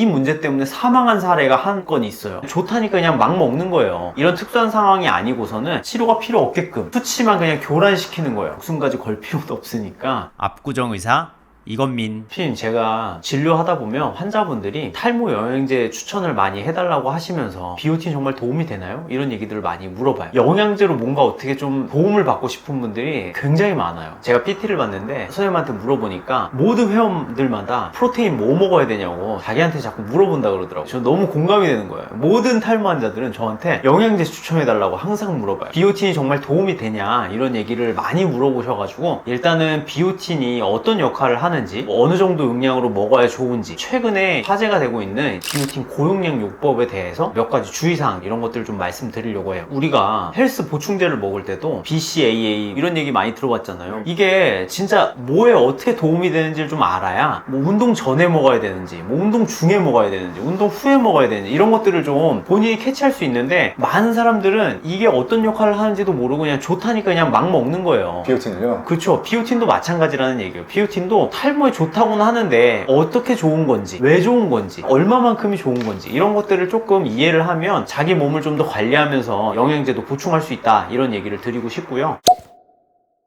이 문제 때문에 사망한 사례가 한 건 있어요. 좋다니까 그냥 막 먹는 거예요. 이런 특수한 상황이 아니고서는 치료가 필요 없게끔 수치만 그냥 교란시키는 거예요. 목숨까지 걸 필요도 없으니까. 압구정 의사 이건민 피디님, 제가 진료하다 보면 환자분들이 탈모 영양제 추천을 많이 해달라고 하시면서 비오틴 정말 도움이 되나요? 이런 얘기들을 많이 물어봐요. 영양제로 뭔가 어떻게 좀 도움을 받고 싶은 분들이 굉장히 많아요. 제가 PT를 봤는데 선생님한테 물어보니까 모든 회원들마다 프로테인 뭐 먹어야 되냐고 자기한테 자꾸 물어본다 그러더라고요. 저 너무 공감이 되는 거예요. 모든 탈모 환자들은 저한테 영양제 추천해달라고 항상 물어봐요. 비오틴이 정말 도움이 되냐 이런 얘기를 많이 물어보셔가지고 일단은 비오틴이 어떤 역할을 하는지, 어느 정도 용량으로 먹어야 좋은지, 최근에 화제가 되고 있는 비오틴 고용량 요법에 대해서 몇 가지 주의사항 이런 것들을 좀 말씀드리려고 해요. 우리가 헬스 보충제를 먹을 때도 BCAA 이런 얘기 많이 들어봤잖아요. 이게 진짜 뭐에 어떻게 도움이 되는지를 좀 알아야 뭐 운동 전에 먹어야 되는지, 뭐 운동 중에 먹어야 되는지, 운동 후에 먹어야 되는지 이런 것들을 좀 본인이 캐치할 수 있는데, 많은 사람들은 이게 어떤 역할을 하는지도 모르고 그냥 좋다니까 그냥 막 먹는 거예요. 비오틴을요? 그렇죠. 비오틴도 마찬가지라는 얘기예요. 비오틴도 탈모에 좋다고는 하는데 어떻게 좋은 건지, 왜 좋은 건지, 얼마만큼이 좋은 건지 이런 것들을 조금 이해를 하면 자기 몸을 좀 더 관리하면서 영양제도 보충할 수 있다, 이런 얘기를 드리고 싶고요.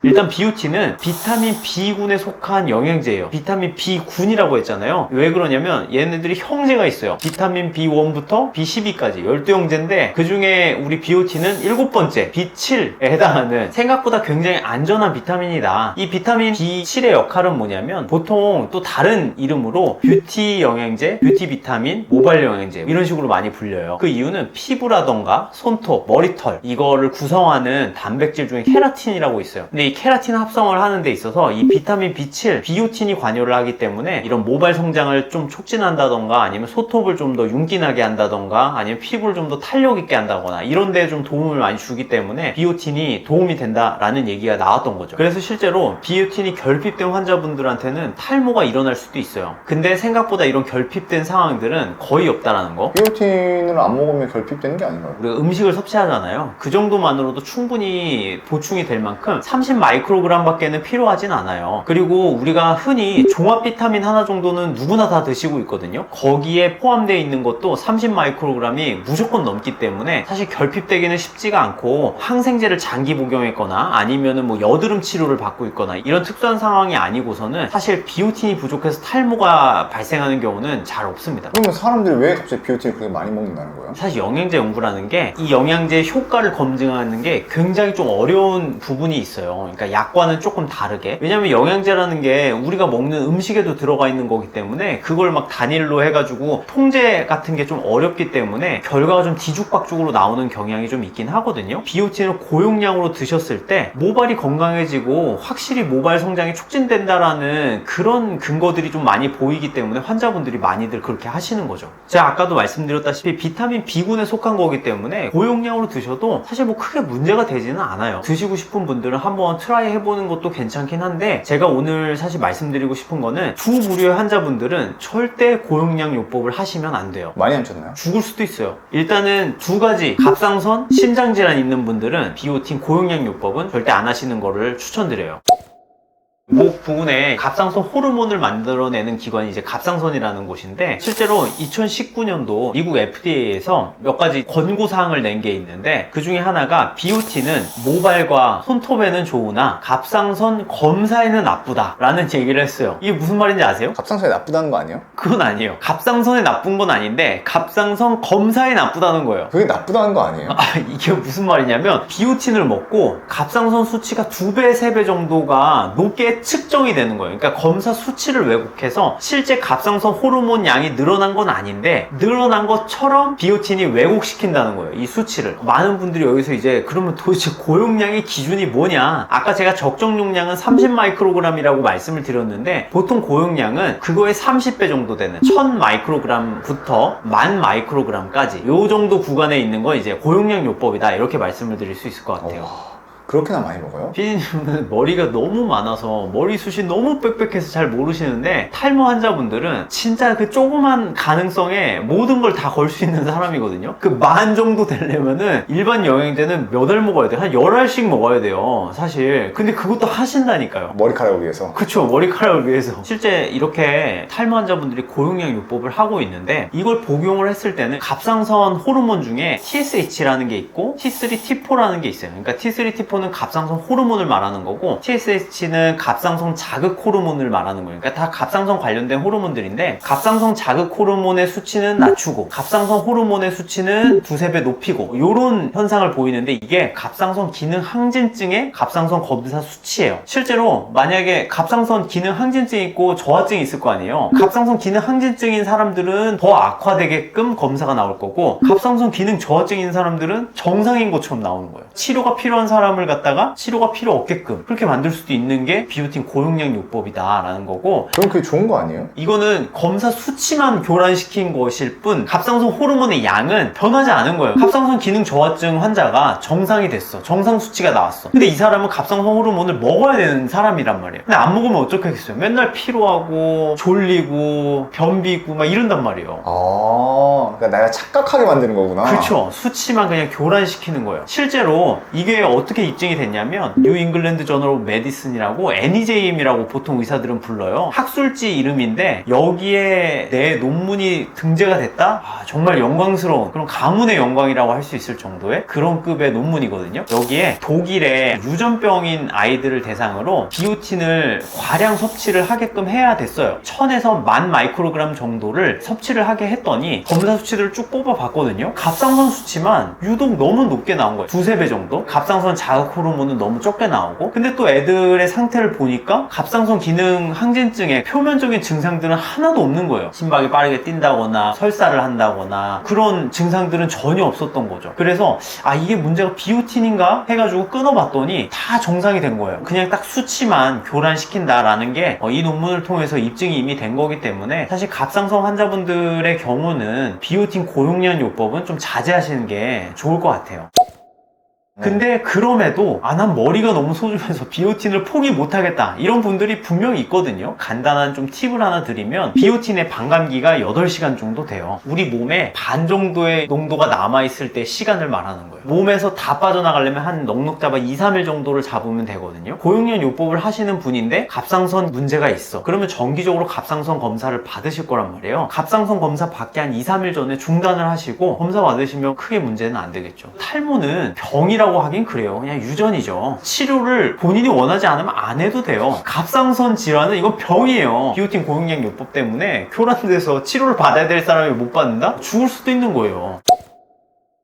일단 비오틴은 비타민 B군에 속한 영양제예요. 비타민 B군이라고 했잖아요. 왜 그러냐면 얘네들이 형제가 있어요. 비타민 B1부터 B12까지 12형제인데 그 중에 우리 비오틴은 7번째 B7에 해당하는 생각보다 굉장히 안전한 비타민이다. 이 비타민 B7의 역할은 뭐냐면 보통 또 다른 이름으로 뷰티 영양제, 뷰티 비타민, 모발 영양제 이런 식으로 많이 불려요. 그 이유는 피부라던가 손톱, 머리털 이거를 구성하는 단백질 중에 케라틴이라고 있어요. 근데 이 케라틴 합성을 하는 데 있어서 이 비타민 B7, 비오틴이 관여를 하기 때문에 이런 모발 성장을 좀 촉진한다던가, 아니면 소톱을 좀 더 윤기나게 한다던가, 아니면 피부를 좀 더 탄력 있게 한다거나 이런 데에 좀 도움을 많이 주기 때문에 비오틴이 도움이 된다라는 얘기가 나왔던 거죠. 그래서 실제로 비오틴이 결핍된 환자분들한테는 탈모가 일어날 수도 있어요. 근데 생각보다 이런 결핍된 상황들은 거의 없다라는 거. 비오틴을 안 먹으면 결핍되는 게 아닌가요? 우리가 음식을 섭취하잖아요. 그 정도만으로도 충분히 보충이 될 만큼 30 마이크로그램 밖에는 필요하진 않아요. 그리고 우리가 흔히 종합 비타민 하나 정도는 누구나 다 드시고 있거든요. 거기에 포함되어 있는 것도 30 마이크로그램이 무조건 넘기 때문에 사실 결핍되기는 쉽지가 않고, 항생제를 장기 복용했거나 아니면은 뭐 여드름 치료를 받고 있거나 이런 특수한 상황이 아니고서는 사실 비오틴이 부족해서 탈모가 발생하는 경우는 잘 없습니다. 그러면 사람들이 왜 갑자기 비오틴을 그렇게 많이 먹는다는 거예요? 사실 영양제 연구라는 게 이 영양제의 효과를 검증하는 게 굉장히 좀 어려운 부분이 있어요. 그러니까 약과는 조금 다르게. 왜냐면 영양제라는 게 우리가 먹는 음식에도 들어가 있는 거기 때문에 그걸 막 단일로 해가지고 통제 같은 게 좀 어렵기 때문에 결과가 좀 뒤죽박죽으로 나오는 경향이 좀 있긴 하거든요. 비오틴을 고용량으로 드셨을 때 모발이 건강해지고 확실히 모발 성장이 촉진된다라는 그런 근거들이 좀 많이 보이기 때문에 환자분들이 많이들 그렇게 하시는 거죠. 제가 아까도 말씀드렸다시피 비타민 B군에 속한 거기 때문에 고용량으로 드셔도 사실 뭐 크게 문제가 되지는 않아요. 드시고 싶은 분들은 한번 트라이 해보는 것도 괜찮긴 한데, 제가 오늘 사실 말씀드리고 싶은 거는 두 부류의 환자분들은 절대 고용량 요법을 하시면 안 돼요. 많이 안 쳤나요? 죽을 수도 있어요. 일단은 두 가지, 갑상선, 심장질환 있는 분들은 비오틴 고용량 요법은 절대 안 하시는 거를 추천드려요. 목 부분에 갑상선 호르몬을 만들어내는 기관이 이제 갑상선이라는 곳인데, 실제로 2019년도 미국 FDA에서 몇 가지 권고사항을 낸 게 있는데, 그 중에 하나가 비오틴은 모발과 손톱에는 좋으나 갑상선 검사에는 나쁘다 라는 얘기를 했어요. 이게 무슨 말인지 아세요? 갑상선이 나쁘다는 거 아니에요? 그건 아니에요. 갑상선에 나쁜 건 아닌데 갑상선 검사에 나쁘다는 거예요. 그게 나쁘다는 거 아니에요? 이게 무슨 말이냐면 비오틴을 먹고 갑상선 수치가 2배, 3배 정도가 높게 측정이 되는 거예요. 그러니까 검사 수치를 왜곡해서 실제 갑상선 호르몬 양이 늘어난 건 아닌데 늘어난 것처럼 비오틴이 왜곡시킨다는 거예요. 이 수치를. 많은 분들이 여기서 이제 그러면 도대체 고용량의 기준이 뭐냐? 아까 제가 적정 용량은 30 마이크로그램이라고 말씀을 드렸는데 보통 고용량은 그거의 30배 정도 되는 1000 마이크로그램부터 10,000 마이크로그램까지 요 정도 구간에 있는 거 이제 고용량 요법이다, 이렇게 말씀을 드릴 수 있을 것 같아요. 그렇게나 많이 먹어요? 피디님은 머리가 너무 많아서 머리숱이 너무 빽빽해서 잘 모르시는데 탈모 환자분들은 진짜 그 조그만 가능성에 모든 걸 다 걸 수 있는 사람이거든요. 그 만 정도 되려면은 일반 영양제는 몇 알 먹어야 돼요? 한 10알씩 먹어야 돼요, 사실. 근데 그것도 하신다니까요. 머리카락을 위해서. 그쵸, 머리카락을 위해서. 실제 이렇게 탈모 환자분들이 고용량 요법을 하고 있는데 이걸 복용을 했을 때는 갑상선 호르몬 중에 TSH라는 게 있고 T3, T4라는 게 있어요. 그러니까 T3, T4는 갑상선 호르몬을 말하는 거고 TSH는 갑상선 자극 호르몬을 말하는 거예요. 그러니까 다 갑상선 관련된 호르몬들인데 갑상선 자극 호르몬의 수치는 낮추고 갑상선 호르몬의 수치는 두세 배 높이고 이런 현상을 보이는데 이게 갑상선 기능 항진증의 갑상선 검사 수치예요. 실제로 만약에 갑상선 기능 항진증이 있고 저하증이 있을 거 아니에요. 갑상선 기능 항진증인 사람들은 더 악화되게끔 검사가 나올 거고 갑상선 기능 저하증인 사람들은 정상인 것처럼 나오는 거예요. 치료가 필요한 사람을 갖다가 치료가 필요 없게끔 그렇게 만들 수도 있는 게 비오틴 고용량 요법이다 라는 거고, 그럼 그게 좋은 거 아니에요? 이거는 검사 수치만 교란시킨 것일 뿐 갑상선 호르몬의 양은 변하지 않은 거예요. 갑상선 기능 저하증 환자가 정상이 됐어. 정상 수치가 나왔어. 근데 이 사람은 갑상선 호르몬을 먹어야 되는 사람이란 말이에요. 근데 안 먹으면 어쩌겠어요. 맨날 피로하고 졸리고 변비고 막 이런단 말이에요. 아, 그러니까 내가 착각하게 만드는 거구나. 그렇죠. 수치만 그냥 교란시키는 거예요. 실제로 이게 어떻게 입증이 됐냐면 뉴 잉글랜드 저널 오브 메디슨이라고 NEJM이라고 보통 의사들은 불러요. 학술지 이름인데 여기에 내 논문이 등재가 됐다? 정말 영광스러운 그런 가문의 영광이라고 할 수 있을 정도의 그런 급의 논문이거든요. 여기에 독일의 유전병인 아이들을 대상으로 비오틴을 과량 섭취를 하게끔 해야 됐어요. 1000에서 10,000 마이크로그램 정도를 섭취를 하게 했더니 검사 수치들을 쭉 뽑아봤거든요. 갑상선 수치만 유독 너무 높게 나온 거예요. 두세 배 정도. 갑상선 자극 호르몬은 너무 적게 나오고, 근데 또 애들의 상태를 보니까 갑상선 기능 항진증의 표면적인 증상들은 하나도 없는 거예요. 심박이 빠르게 뛴다거나 설사를 한다거나 그런 증상들은 전혀 없었던 거죠. 그래서 이게 문제가 비오틴인가 해가지고 끊어봤더니 다 정상이 된 거예요. 그냥 딱 수치만 교란시킨다라는 게 이 논문을 통해서 입증이 이미 된 거기 때문에 사실 갑상선 환자분들의 경우는 비오틴 고용량 요법은 좀 자제하시는 게 좋을 것 같아요. 근데 그럼에도 난 머리가 너무 소중해서 비오틴을 포기 못하겠다 이런 분들이 분명히 있거든요. 간단한 좀 팁을 하나 드리면 비오틴의 반감기가 8시간 정도 돼요. 우리 몸에 반 정도의 농도가 남아있을 때 시간을 말하는 거예요. 몸에서 다 빠져나가려면 한 넉넉 잡아 2, 3일 정도를 잡으면 되거든요. 고용량 요법을 하시는 분인데 갑상선 문제가 있어. 그러면 정기적으로 갑상선 검사를 받으실 거란 말이에요. 갑상선 검사 받기 한 2, 3일 전에 중단을 하시고 검사 받으시면 크게 문제는 안 되겠죠. 탈모는 병이라고 하긴 그래요. 그냥 유전이죠. 치료를 본인이 원하지 않으면 안 해도 돼요. 갑상선 질환은 이건 병이에요. 비오틴 고용량 요법 때문에 교란돼서 치료를 받아야 될 사람이 못 받는다? 죽을 수도 있는 거예요.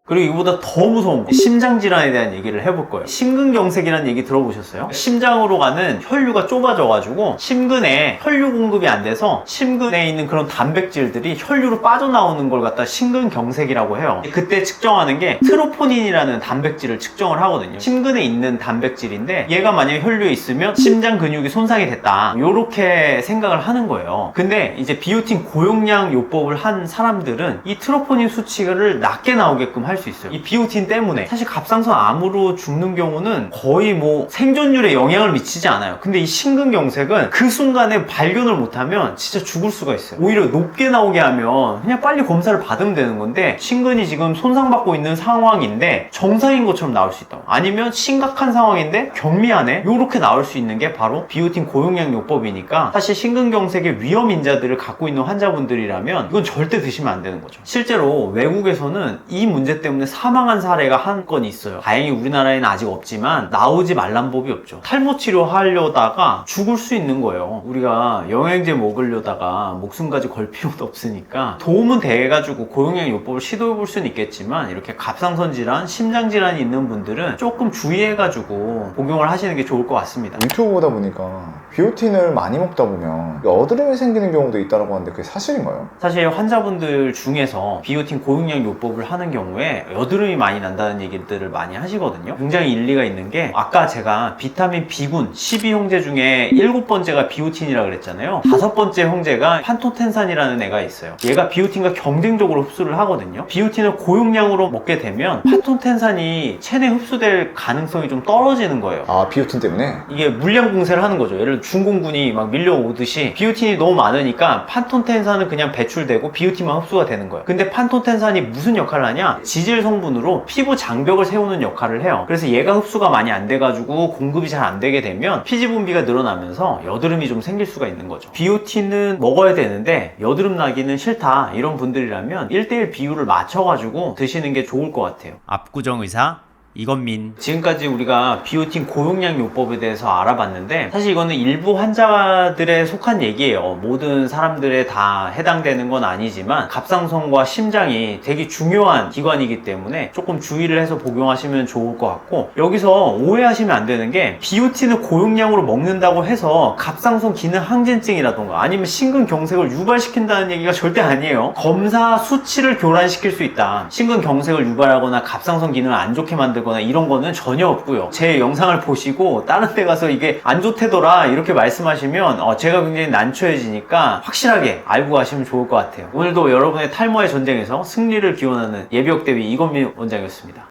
그리고 이거보다 더 무서운 거, 심장질환에 대한 얘기를 해볼 거예요. 심근경색이라는 얘기 들어보셨어요? 심장으로 가는 혈류가 좁아져가지고 심근에 혈류 공급이 안 돼서 심근에 있는 그런 단백질들이 혈류로 빠져나오는 걸 갖다 심근경색이라고 해요. 그때 측정하는 게 트로포닌이라는 단백질을 측정을 하거든요. 심근에 있는 단백질인데 얘가 만약에 혈류에 있으면 심장 근육이 손상이 됐다, 요렇게 생각을 하는 거예요. 근데 이제 비오틴 고용량 요법을 한 사람들은 이 트로포닌 수치를 낮게 나오게끔 할 수 있어요. 이 비오틴 때문에 사실 갑상선 암으로 죽는 경우는 거의 뭐 생존율에 영향을 미치지 않아요. 근데 이 심근경색은 그 순간에 발견을 못하면 진짜 죽을 수가 있어요. 오히려 높게 나오게 하면 그냥 빨리 검사를 받으면 되는 건데 심근이 지금 손상받고 있는 상황인데 정상인 것처럼 나올 수 있다고, 아니면 심각한 상황인데 경미하네, 요렇게 나올 수 있는 게 바로 비오틴 고용량 요법이니까 사실 심근경색의 위험 인자들을 갖고 있는 환자분들이라면 이건 절대 드시면 안 되는 거죠. 실제로 외국에서는 이 문제 때문에 사망한 사례가 한 건 있어요. 다행히 우리나라에는 아직 없지만 나오지 말란 법이 없죠. 탈모 치료하려다가 죽을 수 있는 거예요. 우리가 영양제 먹으려다가 목숨까지 걸 필요도 없으니까 도움은 돼가지고 고용량 요법을 시도해볼 수는 있겠지만 이렇게 갑상선 질환, 심장 질환이 있는 분들은 조금 주의해가지고 복용을 하시는 게 좋을 것 같습니다. 유튜브 보다 보니까 비오틴을 많이 먹다 보면 여드름이 생기는 경우도 있다고 하는데 그게 사실인가요? 사실 환자분들 중에서 비오틴 고용량 요법을 하는 경우에 때 여드름이 많이 난다는 얘기들을 많이 하시거든요. 굉장히 일리가 있는 게 아까 제가 비타민 B군 12형제 중에 7번째가 비오틴이라 그랬잖아요. 5번째 형제가 판토텐산이라는 애가 있어요. 얘가 비오틴과 경쟁적으로 흡수를 하거든요. 비오틴을 고용량으로 먹게 되면 판토텐산이 체내 흡수될 가능성이 좀 떨어지는 거예요. 아, 비오틴 때문에? 이게 물량 공세를 하는 거죠. 예를 들어 중공군이 막 밀려오듯이 비오틴이 너무 많으니까 판톤텐산은 그냥 배출되고 비오틴만 흡수가 되는 거예요. 근데 판톤텐산이 무슨 역할을 하냐? 지질 성분으로 피부 장벽을 세우는 역할을 해요. 그래서 얘가 흡수가 많이 안 돼가지고 공급이 잘 안 되게 되면 피지 분비가 늘어나면서 여드름이 좀 생길 수가 있는 거죠. 비오틴은 먹어야 되는데 여드름 나기는 싫다 이런 분들이라면 1:1 비율을 맞춰가지고 드시는 게 좋을 것 같아요. 압구정 의사 이건민. 지금까지 우리가 비오틴 고용량 요법에 대해서 알아봤는데 사실 이거는 일부 환자들에 속한 얘기예요. 모든 사람들에 다 해당되는 건 아니지만 갑상선과 심장이 되게 중요한 기관이기 때문에 조금 주의를 해서 복용하시면 좋을 것 같고, 여기서 오해하시면 안 되는 게 비오틴을 고용량으로 먹는다고 해서 갑상선 기능 항진증이라던가 아니면 심근경색을 유발시킨다는 얘기가 절대 아니에요. 검사 수치를 교란시킬 수 있다. 심근경색을 유발하거나 갑상선 기능을 안 좋게 만들거나 이런 거는 전혀 없고요. 제 영상을 보시고 다른 데 가서 이게 안 좋대더라 이렇게 말씀하시면 제가 굉장히 난처해지니까 확실하게 알고 가시면 좋을 것 같아요. 오늘도 여러분의 탈모의 전쟁에서 승리를 기원하는 예비역대위 이건민 원장이었습니다.